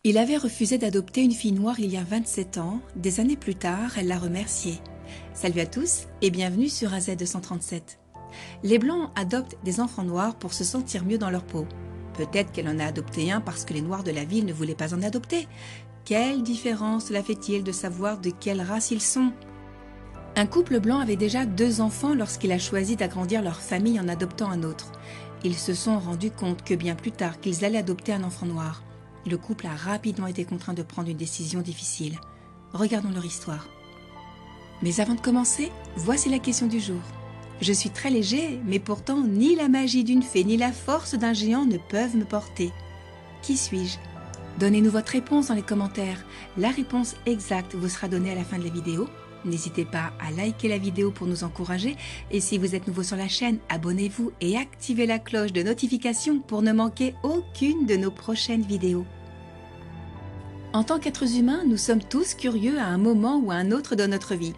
Il avait refusé d'adopter une fille noire il y a 27 ans. Des années plus tard, elle l'a remercié. Salut à tous et bienvenue sur AZ237. Les Blancs adoptent des enfants noirs pour se sentir mieux dans leur peau. Peut-être qu'elle en a adopté un parce que les Noirs de la ville ne voulaient pas en adopter. Quelle différence cela fait-il de savoir de quelle race ils sont? Un couple blanc avait déjà 2 enfants lorsqu'il a choisi d'agrandir leur famille en adoptant un autre. Ils se sont rendus compte que bien plus tard qu'ils allaient adopter un enfant noir. Le couple a rapidement été contraint de prendre une décision difficile. Regardons leur histoire. Mais avant de commencer, voici la question du jour. Je suis très léger, mais pourtant ni la magie d'une fée ni la force d'un géant ne peuvent me porter. Qui suis-je? Donnez-nous votre réponse dans les commentaires. La réponse exacte vous sera donnée à la fin de la vidéo. N'hésitez pas à liker la vidéo pour nous encourager. Et si vous êtes nouveau sur la chaîne, abonnez-vous et activez la cloche de notification pour ne manquer aucune de nos prochaines vidéos. En tant qu'êtres humains, nous sommes tous curieux à un moment ou à un autre de notre vie.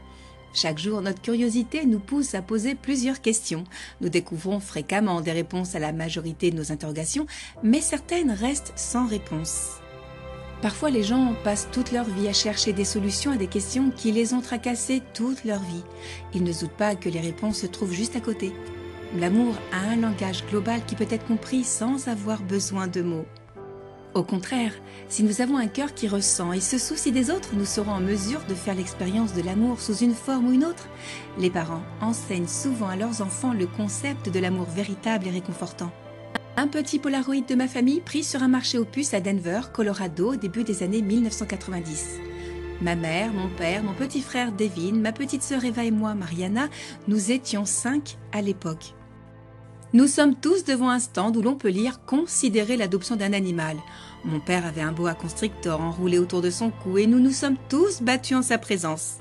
Chaque jour, notre curiosité nous pousse à poser plusieurs questions. Nous découvrons fréquemment des réponses à la majorité de nos interrogations, mais certaines restent sans réponse. Parfois, les gens passent toute leur vie à chercher des solutions à des questions qui les ont tracassés toute leur vie. Ils ne doutent pas que les réponses se trouvent juste à côté. L'amour a un langage global qui peut être compris sans avoir besoin de mots. Au contraire, si nous avons un cœur qui ressent et se soucie des autres, nous serons en mesure de faire l'expérience de l'amour sous une forme ou une autre. Les parents enseignent souvent à leurs enfants le concept de l'amour véritable et réconfortant. Un petit Polaroid de ma famille pris sur un marché aux puces à Denver, Colorado, au début des années 1990. Ma mère, mon père, mon petit frère Devin, ma petite sœur Eva et moi, Mariana, nous étions 5 à l'époque. Nous sommes tous devant un stand où l'on peut lire « Considérer l'adoption d'un animal ». Mon père avait un boa constrictor enroulé autour de son cou et nous nous sommes tous battus en sa présence.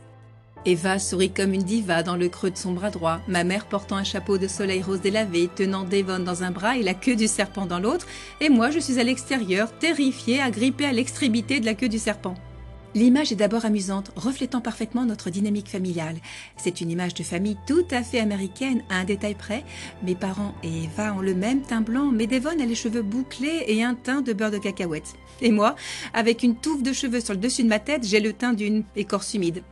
Eva sourit comme une diva dans le creux de son bras droit, ma mère portant un chapeau de soleil rose délavé, tenant Devon dans un bras et la queue du serpent dans l'autre, et moi je suis à l'extérieur, terrifiée, agrippée à l'extrémité de la queue du serpent. L'image est d'abord amusante, reflétant parfaitement notre dynamique familiale. C'est une image de famille tout à fait américaine, à un détail près. Mes parents et Eva ont le même teint blanc, mais Devon a les cheveux bouclés et un teint de beurre de cacahuète. Et moi, avec une touffe de cheveux sur le dessus de ma tête, j'ai le teint d'une écorce humide.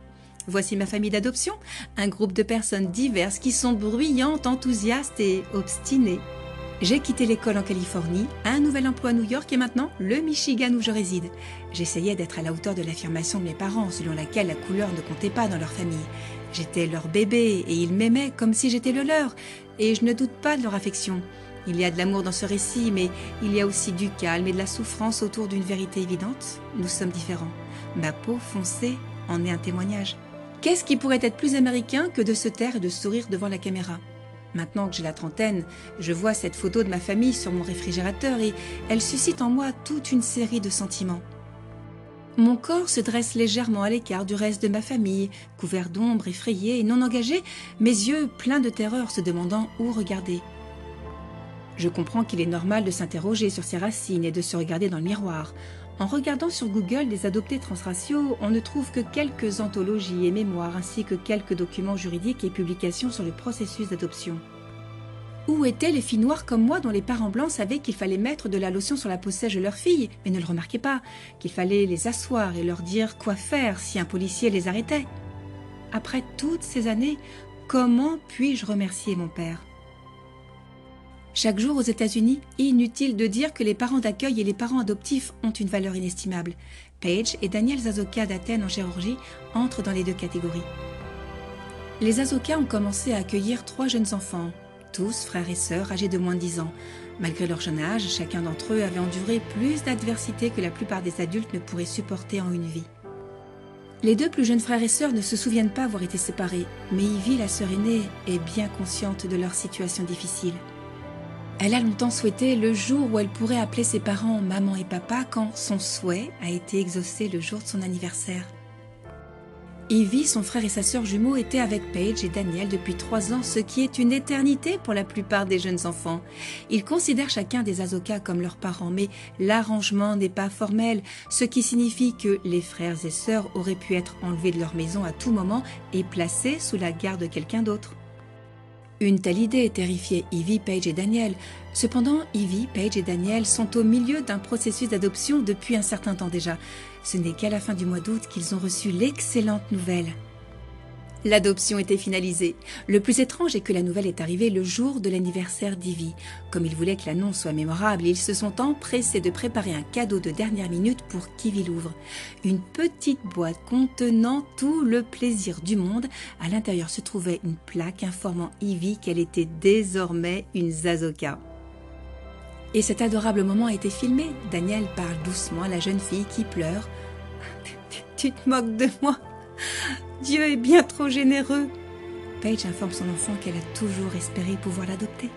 Voici ma famille d'adoption, un groupe de personnes diverses qui sont bruyantes, enthousiastes et obstinées. J'ai quitté l'école en Californie, un nouvel emploi à New York et maintenant le Michigan où je réside. J'essayais d'être à la hauteur de l'affirmation de mes parents, selon laquelle la couleur ne comptait pas dans leur famille. J'étais leur bébé et ils m'aimaient comme si j'étais le leur, et je ne doute pas de leur affection. Il y a de l'amour dans ce récit, mais il y a aussi du calme et de la souffrance autour d'une vérité évidente. Nous sommes différents. Ma peau foncée en est un témoignage. Qu'est-ce qui pourrait être plus américain que de se taire et de sourire devant la caméra ? Maintenant que j'ai la trentaine, je vois cette photo de ma famille sur mon réfrigérateur et elle suscite en moi toute une série de sentiments. Mon corps se dresse légèrement à l'écart du reste de ma famille, couvert d'ombre, effrayé et non engagé, mes yeux pleins de terreur se demandant où regarder. Je comprends qu'il est normal de s'interroger sur ses racines et de se regarder dans le miroir. En regardant sur Google des adoptés transraciaux, on ne trouve que quelques anthologies et mémoires ainsi que quelques documents juridiques et publications sur le processus d'adoption. Où étaient les filles noires comme moi dont les parents blancs savaient qu'il fallait mettre de la lotion sur la peau sèche de leurs filles, mais ne le remarquaient pas, qu'il fallait les asseoir et leur dire quoi faire si un policier les arrêtait? Après toutes ces années, comment puis-je remercier mon père? Chaque jour aux États-Unis, inutile de dire que les parents d'accueil et les parents adoptifs ont une valeur inestimable. Paige et Daniel Zazoka d'Athènes en Géorgie entrent dans les 2 catégories. Les Zazoka ont commencé à accueillir 3 jeunes enfants, tous frères et sœurs âgés de moins de 10 ans. Malgré leur jeune âge, chacun d'entre eux avait enduré plus d'adversités que la plupart des adultes ne pourraient supporter en une vie. Les 2 plus jeunes frères et sœurs ne se souviennent pas avoir été séparés, mais Ivy, la sœur aînée, est bien consciente de leur situation difficile. Elle a longtemps souhaité le jour où elle pourrait appeler ses parents maman et papa quand son souhait a été exaucé le jour de son anniversaire. Ivy, son frère et sa sœur jumeaux étaient avec Paige et Daniel depuis 3 ans, ce qui est une éternité pour la plupart des jeunes enfants. Ils considèrent chacun des Zazoka comme leurs parents, mais l'arrangement n'est pas formel, ce qui signifie que les frères et sœurs auraient pu être enlevés de leur maison à tout moment et placés sous la garde de quelqu'un d'autre. Une telle idée terrifiait Ivy, Paige et Daniel. Cependant, Ivy, Paige et Daniel sont au milieu d'un processus d'adoption depuis un certain temps déjà. Ce n'est qu'à la fin du mois d'août qu'ils ont reçu l'excellente nouvelle. L'adoption était finalisée. Le plus étrange est que la nouvelle est arrivée le jour de l'anniversaire d'Ivy. Comme ils voulaient que l'annonce soit mémorable, ils se sont empressés de préparer un cadeau de dernière minute pour qu'Ivy l'ouvre. Une petite boîte contenant tout le plaisir du monde. À l'intérieur se trouvait une plaque informant Ivy qu'elle était désormais une Zazoka. Et cet adorable moment a été filmé. Daniel parle doucement à la jeune fille qui pleure. « Tu te moques de moi ? Dieu est bien trop généreux. » Paige informe son enfant qu'elle a toujours espéré pouvoir l'adopter.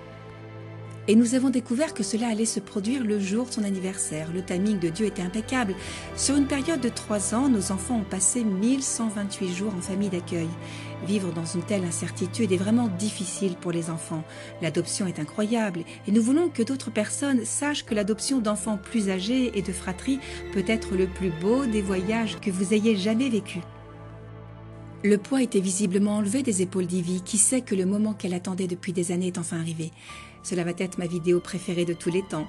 Et nous avons découvert que cela allait se produire le jour de son anniversaire. Le timing de Dieu était impeccable. Sur une période de 3 ans, nos enfants ont passé 1128 jours en famille d'accueil. Vivre dans une telle incertitude est vraiment difficile pour les enfants. L'adoption est incroyable et nous voulons que d'autres personnes sachent que l'adoption d'enfants plus âgés et de fratries peut être le plus beau des voyages que vous ayez jamais vécu. Le poids était visiblement enlevé des épaules d'Ivy, qui sait que le moment qu'elle attendait depuis des années est enfin arrivé. Cela va être ma vidéo préférée de tous les temps.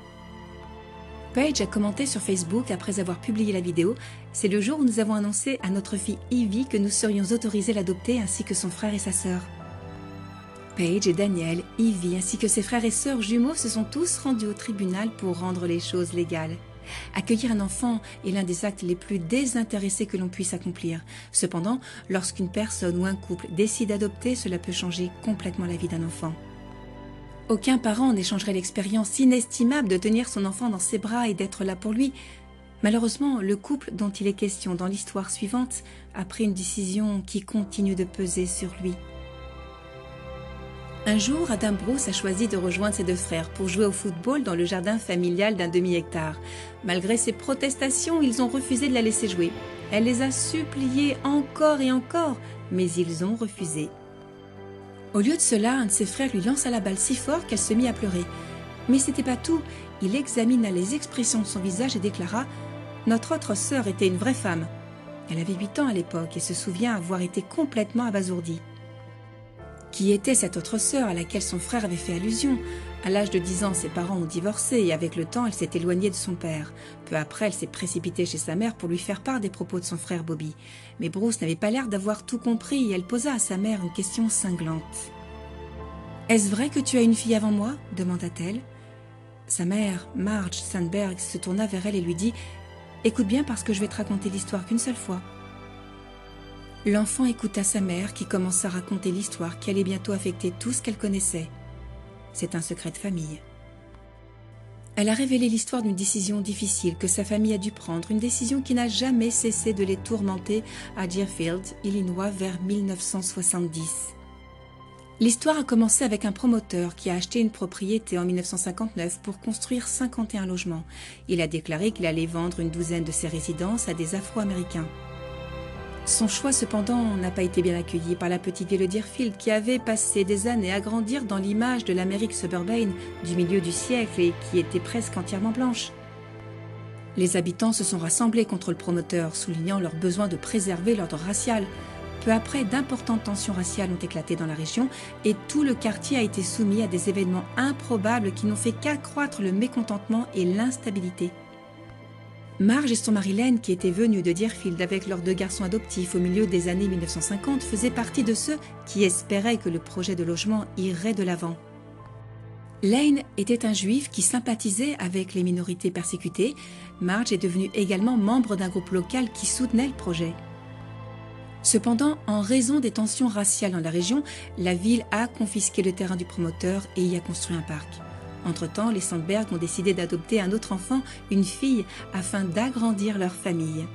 Paige a commenté sur Facebook après avoir publié la vidéo. C'est le jour où nous avons annoncé à notre fille Ivy que nous serions autorisés à l'adopter ainsi que son frère et sa sœur. Paige et Daniel, Ivy ainsi que ses frères et sœurs jumeaux se sont tous rendus au tribunal pour rendre les choses légales. Accueillir un enfant est l'un des actes les plus désintéressés que l'on puisse accomplir. Cependant, lorsqu'une personne ou un couple décide d'adopter, cela peut changer complètement la vie d'un enfant. Aucun parent n'échangerait l'expérience inestimable de tenir son enfant dans ses bras et d'être là pour lui. Malheureusement, le couple dont il est question dans l'histoire suivante a pris une décision qui continue de peser sur lui. Un jour, Adam Bruce a choisi de rejoindre ses 2 frères pour jouer au football dans le jardin familial d'un demi-hectare. Malgré ses protestations, ils ont refusé de la laisser jouer. Elle les a suppliés encore et encore, mais ils ont refusé. Au lieu de cela, un de ses frères lui lança la balle si fort qu'elle se mit à pleurer. Mais c'était pas tout. Il examina les expressions de son visage et déclara « Notre autre sœur était une vraie femme. » Elle avait 8 ans à l'époque et se souvient avoir été complètement abasourdie. Qui était cette autre sœur à laquelle son frère avait fait allusion? À l'âge de 10 ans, ses parents ont divorcé et avec le temps, elle s'est éloignée de son père. Peu après, elle s'est précipitée chez sa mère pour lui faire part des propos de son frère Bobby. Mais Bruce n'avait pas l'air d'avoir tout compris et elle posa à sa mère une question cinglante. « Est-ce vrai que tu as une fille avant moi ?» demanda-t-elle. Sa mère, Marge Sandberg, se tourna vers elle et lui dit « Écoute bien parce que je vais te raconter l'histoire qu'une seule fois. » L'enfant écouta sa mère qui commença à raconter l'histoire qui allait bientôt affecter tout ce qu'elle connaissait. C'est un secret de famille. Elle a révélé l'histoire d'une décision difficile que sa famille a dû prendre, une décision qui n'a jamais cessé de les tourmenter à Deerfield, Illinois, vers 1970. L'histoire a commencé avec un promoteur qui a acheté une propriété en 1959 pour construire 51 logements. Il a déclaré qu'il allait vendre une douzaine de ses résidences à des Afro-Américains. Son choix, cependant, n'a pas été bien accueilli par la petite ville de Deerfield qui avait passé des années à grandir dans l'image de l'Amérique suburbaine du milieu du siècle et qui était presque entièrement blanche. Les habitants se sont rassemblés contre le promoteur, soulignant leur besoin de préserver l'ordre racial. Peu après, d'importantes tensions raciales ont éclaté dans la région et tout le quartier a été soumis à des événements improbables qui n'ont fait qu'accroître le mécontentement et l'instabilité. Marge et son mari Len, qui étaient venus de Deerfield avec leurs 2 garçons adoptifs au milieu des années 1950, faisaient partie de ceux qui espéraient que le projet de logement irait de l'avant. Lane était un juif qui sympathisait avec les minorités persécutées. Marge est devenue également membre d'un groupe local qui soutenait le projet. Cependant, en raison des tensions raciales dans la région, la ville a confisqué le terrain du promoteur et y a construit un parc. Entre-temps, les Sandberg ont décidé d'adopter un autre enfant, une fille, afin d'agrandir leur famille.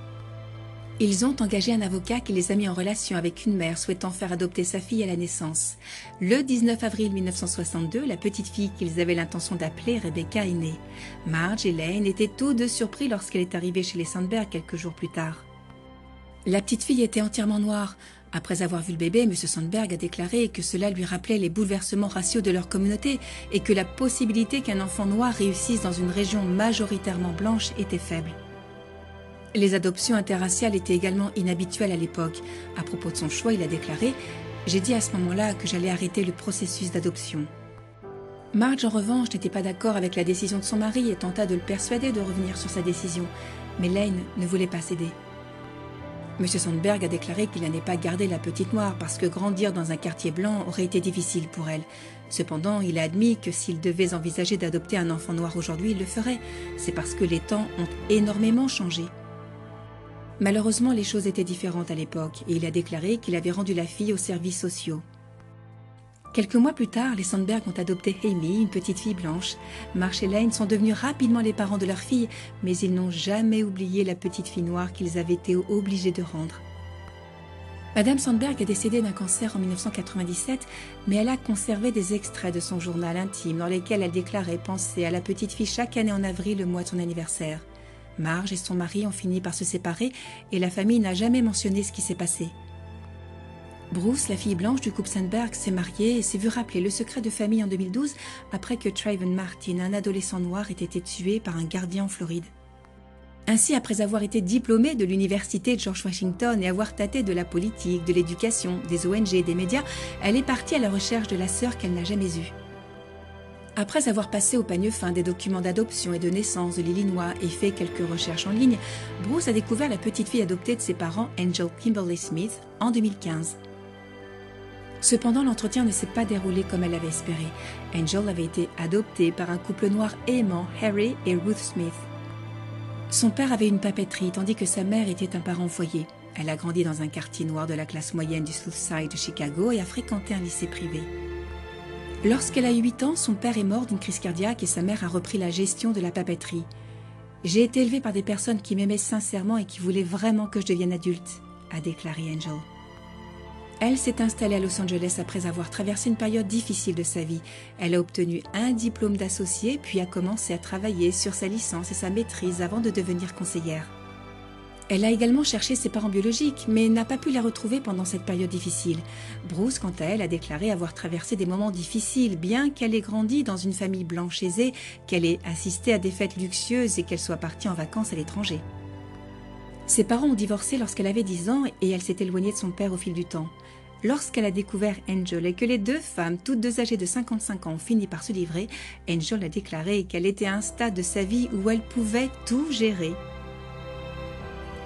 Ils ont engagé un avocat qui les a mis en relation avec une mère souhaitant faire adopter sa fille à la naissance. Le 19 avril 1962, la petite fille qu'ils avaient l'intention d'appeler Rebecca est née. Marge et Lane étaient tous 2 surpris lorsqu'elle est arrivée chez les Sandberg quelques jours plus tard. La petite fille était entièrement noire. Après avoir vu le bébé, M. Sandberg a déclaré que cela lui rappelait les bouleversements raciaux de leur communauté et que la possibilité qu'un enfant noir réussisse dans une région majoritairement blanche était faible. Les adoptions interraciales étaient également inhabituelles à l'époque. À propos de son choix, il a déclaré J'ai dit à ce moment-là que j'allais arrêter le processus d'adoption. Marge, en revanche, n'était pas d'accord avec la décision de son mari et tenta de le persuader de revenir sur sa décision, mais Lane ne voulait pas céder. M. Sandberg a déclaré qu'il n'allait pas garder la petite noire parce que grandir dans un quartier blanc aurait été difficile pour elle. Cependant, il a admis que s'il devait envisager d'adopter un enfant noir aujourd'hui, il le ferait. C'est parce que les temps ont énormément changé. Malheureusement, les choses étaient différentes à l'époque et il a déclaré qu'il avait rendu la fille aux services sociaux. Quelques mois plus tard, les Sandberg ont adopté Amy, une petite fille blanche. Marge et Lane sont devenus rapidement les parents de leur fille, mais ils n'ont jamais oublié la petite fille noire qu'ils avaient été obligés de rendre. Madame Sandberg est décédée d'un cancer en 1997, mais elle a conservé des extraits de son journal intime dans lesquels elle déclarait penser à la petite fille chaque année en avril, le mois de son anniversaire. Marge et son mari ont fini par se séparer et la famille n'a jamais mentionné ce qui s'est passé. Bruce, la fille blanche du couple Sandberg, s'est mariée et s'est vu rappeler le secret de famille en 2012 après que Trayvon Martin, un adolescent noir, ait été tué par un gardien en Floride. Ainsi, après avoir été diplômée de l'université de George Washington et avoir tâté de la politique, de l'éducation, des ONG et des médias, elle est partie à la recherche de la sœur qu'elle n'a jamais eue. Après avoir passé au peigne fin des documents d'adoption et de naissance de l'Illinois et fait quelques recherches en ligne, Bruce a découvert la petite fille adoptée de ses parents, Angel Kimberly Smith, en 2015. Cependant, l'entretien ne s'est pas déroulé comme elle l'avait espéré. Angel avait été adoptée par un couple noir aimant, Harry et Ruth Smith. Son père avait une papeterie, tandis que sa mère était un parent au foyer. Elle a grandi dans un quartier noir de la classe moyenne du South Side de Chicago et a fréquenté un lycée privé. Lorsqu'elle a eu 8 ans, son père est mort d'une crise cardiaque et sa mère a repris la gestion de la papeterie. « J'ai été élevée par des personnes qui m'aimaient sincèrement et qui voulaient vraiment que je devienne adulte », a déclaré Angel. Elle s'est installée à Los Angeles après avoir traversé une période difficile de sa vie. Elle a obtenu un diplôme d'associée puis a commencé à travailler sur sa licence et sa maîtrise avant de devenir conseillère. Elle a également cherché ses parents biologiques, mais n'a pas pu les retrouver pendant cette période difficile. Bruce, quant à elle, a déclaré avoir traversé des moments difficiles, bien qu'elle ait grandi dans une famille blanche aisée, qu'elle ait assisté à des fêtes luxueuses et qu'elle soit partie en vacances à l'étranger. Ses parents ont divorcé lorsqu'elle avait 10 ans et elle s'est éloignée de son père au fil du temps. Lorsqu'elle a découvert Angel et que les deux femmes, toutes deux âgées de 55 ans, ont fini par se livrer, Angel a déclaré qu'elle était à un stade de sa vie où elle pouvait tout gérer.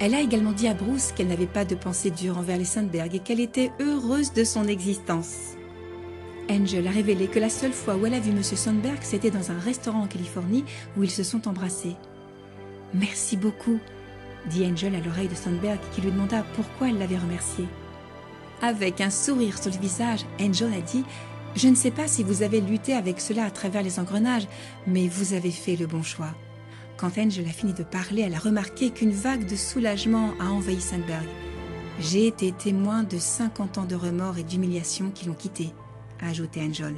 Elle a également dit à Bruce qu'elle n'avait pas de pensée dure envers les Sandberg et qu'elle était heureuse de son existence. Angel a révélé que la seule fois où elle a vu M. Sandberg, c'était dans un restaurant en Californie où ils se sont embrassés. « Merci beaucoup », dit Angel à l'oreille de Sandberg qui lui demanda pourquoi elle l'avait remercié. Avec un sourire sur le visage, Angel a dit « Je ne sais pas si vous avez lutté avec cela à travers les engrenages, mais vous avez fait le bon choix. » Quand Angel a fini de parler, elle a remarqué qu'une vague de soulagement a envahi Sandberg. « J'ai été témoin de 50 ans de remords et d'humiliation qui l'ont quitté », a ajouté Angel.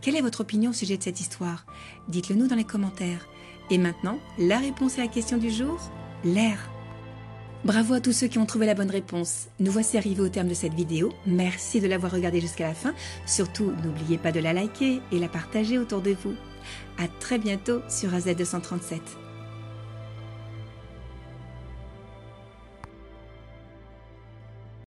Quelle est votre opinion au sujet de cette histoire? Dites-le nous dans les commentaires. Et maintenant, la réponse à la question du jour, l'air. Bravo à tous ceux qui ont trouvé la bonne réponse. Nous voici arrivés au terme de cette vidéo. Merci de l'avoir regardée jusqu'à la fin. Surtout, n'oubliez pas de la liker et la partager autour de vous. À très bientôt sur AZ237.